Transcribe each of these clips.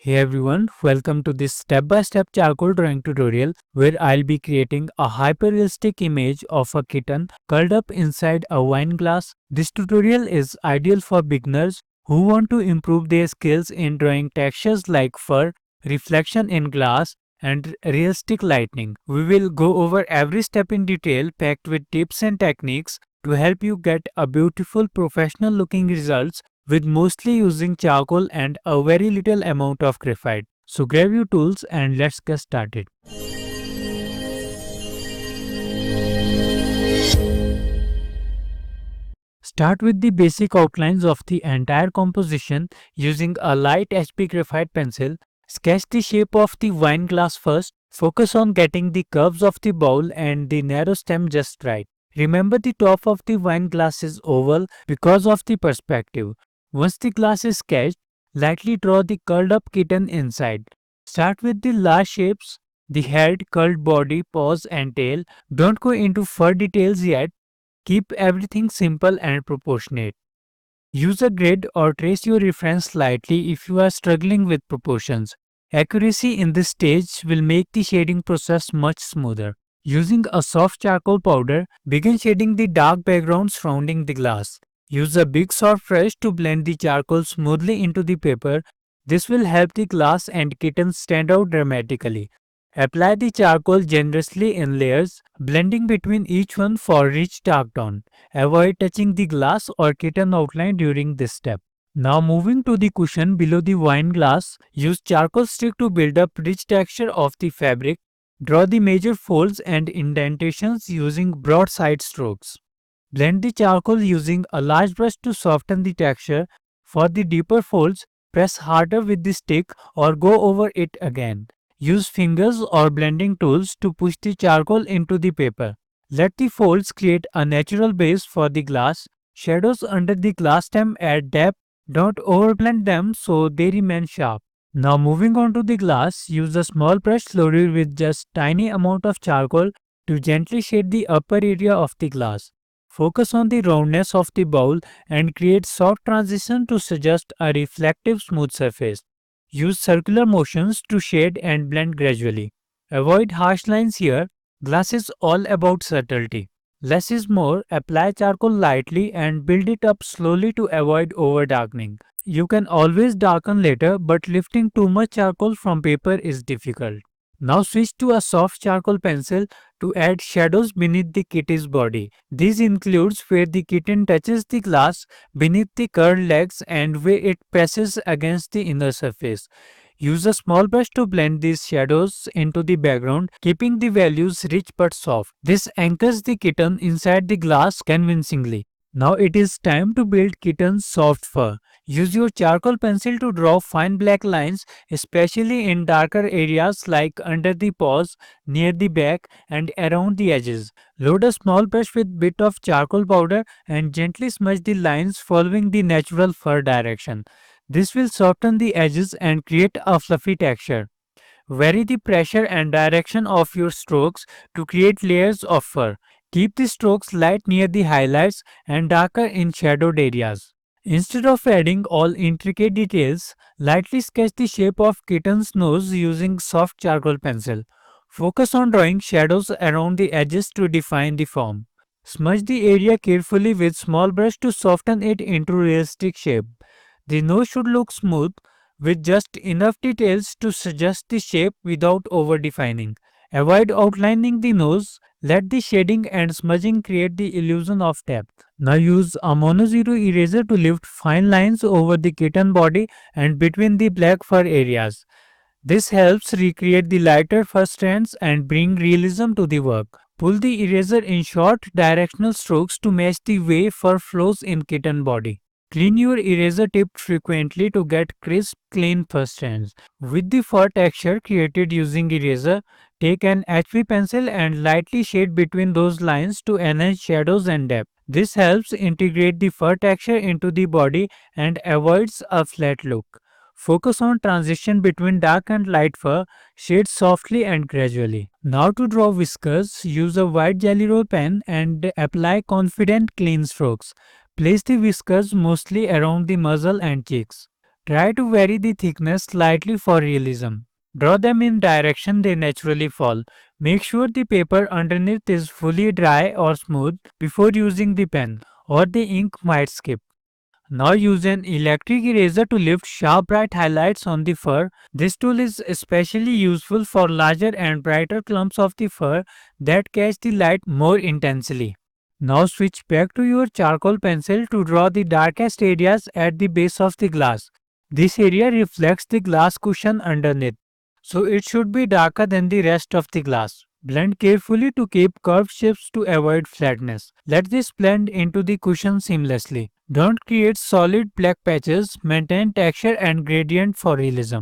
Hey everyone, welcome to this step-by-step charcoal drawing tutorial where I'll be creating a hyper-realistic image of a kitten curled up inside a wine glass. This tutorial is ideal for beginners who want to improve their skills in drawing textures like fur, reflection in glass, and realistic lighting. We will go over every step in detail packed with tips and techniques to help you get a beautiful professional looking results with mostly using charcoal and a very little amount of graphite. So grab your tools and let's get started. Start with the basic outlines of the entire composition using a light HB graphite pencil. Sketch the shape of the wine glass first. Focus on getting the curves of the bowl and the narrow stem just right. Remember the top of the wine glass is oval because of the perspective. Once the glass is sketched, lightly draw the curled up kitten inside. Start with the large shapes, the head, curled body, paws and tail. Don't go into fur details yet. Keep everything simple and proportionate. Use a grid or trace your reference slightly if you are struggling with proportions. Accuracy in this stage will make the shading process much smoother. Using a soft charcoal powder, begin shading the dark background surrounding the glass. Use a big soft brush to blend the charcoal smoothly into the paper. This will help the glass and kitten stand out dramatically. Apply the charcoal generously in layers, blending between each one for rich dark tone. Avoid touching the glass or kitten outline during this step. Now moving to the cushion below the wine glass, use charcoal stick to build up rich texture of the fabric. Draw the major folds and indentations using broad side strokes. Blend the charcoal using a large brush to soften the texture. For the deeper folds, press harder with the stick or go over it again. Use fingers or blending tools to push the charcoal into the paper. Let the folds create a natural base for the glass. Shadows under the glass stem add depth. Don't overblend them so they remain sharp. Now moving on to the glass, use a small brush loaded with just tiny amount of charcoal to gently shade the upper area of the glass. Focus on the roundness of the bowl and create soft transition to suggest a reflective smooth surface. Use circular motions to shade and blend gradually. Avoid harsh lines here. Glass is all about subtlety. Less is more. Apply charcoal lightly and build it up slowly to avoid over darkening. You can always darken later, but lifting too much charcoal from paper is difficult. Now switch to a soft charcoal pencil to add shadows beneath the kitty's body. This includes where the kitten touches the glass, beneath the curled legs and where it presses against the inner surface. Use a small brush to blend these shadows into the background, keeping the values rich but soft. This anchors the kitten inside the glass convincingly. Now it is time to build kitten's soft fur. Use your charcoal pencil to draw fine black lines, especially in darker areas like under the paws, near the back, and around the edges. Load a small brush with bit of charcoal powder and gently smudge the lines following the natural fur direction. This will soften the edges and create a fluffy texture. Vary the pressure and direction of your strokes to create layers of fur. Keep the strokes light near the highlights and darker in shadowed areas. Instead of adding all intricate details, lightly sketch the shape of kitten's nose using soft charcoal pencil. Focus on drawing shadows around the edges to define the form. Smudge the area carefully with small brush to soften it into realistic shape. The nose should look smooth with just enough details to suggest the shape without over-defining. Avoid outlining the nose. Let the shading and smudging create the illusion of depth. Now use a mono zero eraser to lift fine lines over the kitten body and between the black fur areas. This helps recreate the lighter fur strands and bring realism to the work. Pull the eraser in short directional strokes to match the way fur flows in kitten body. Clean your eraser tip frequently to get crisp, clean fur strands. With the fur texture created using eraser, take an HB pencil and lightly shade between those lines to enhance shadows and depth. This helps integrate the fur texture into the body and avoids a flat look. Focus on transition between dark and light fur, shade softly and gradually. Now to draw whiskers, use a white jelly roll pen and apply confident clean strokes. Place the whiskers mostly around the muzzle and cheeks. Try to vary the thickness slightly for realism. Draw them in direction they naturally fall. Make sure the paper underneath is fully dry or smooth before using the pen, or the ink might skip. Now use an electric eraser to lift sharp bright highlights on the fur. This tool is especially useful for larger and brighter clumps of the fur that catch the light more intensely. Now switch back to your charcoal pencil to draw the darkest areas at the base of the glass. This area reflects the glass cushion underneath, so it should be darker than the rest of the glass. Blend carefully to keep curved shapes to avoid flatness. Let this blend into the cushion seamlessly. Don't create solid black patches, maintain texture and gradient for realism.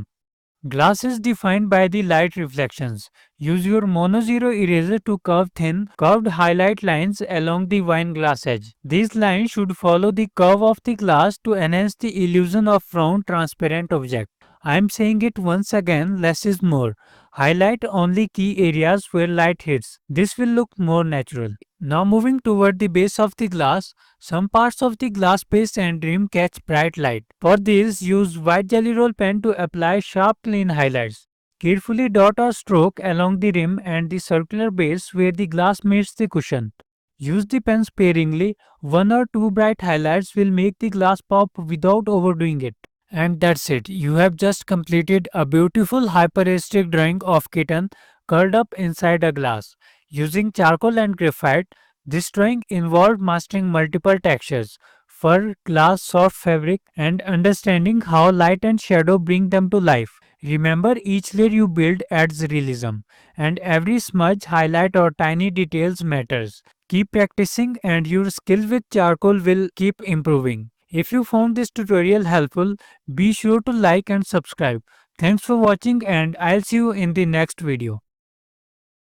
Glass is defined by the light reflections. Use your mono zero eraser to curve thin, curved highlight lines along the wine glass edge. These lines should follow the curve of the glass to enhance the illusion of round transparent object. I am saying it once again, less is more. Highlight only key areas where light hits. This will look more natural. Now moving toward the base of the glass, some parts of the glass base and rim catch bright light. For this, use white jelly roll pen to apply sharp clean highlights. Carefully dot or stroke along the rim and the circular base where the glass meets the cushion. Use the pen sparingly. One or two bright highlights will make the glass pop without overdoing it. And that's it. You have just completed a beautiful hyperrealistic drawing of kitten curled up inside a glass. Using charcoal and graphite, this drawing involved mastering multiple textures, fur, glass, soft fabric, and understanding how light and shadow bring them to life. Remember, each layer you build adds realism, and every smudge, highlight, or tiny details matters. Keep practicing, and your skill with charcoal will keep improving. If you found this tutorial helpful, be sure to like and subscribe. Thanks for watching, and I'll see you in the next video.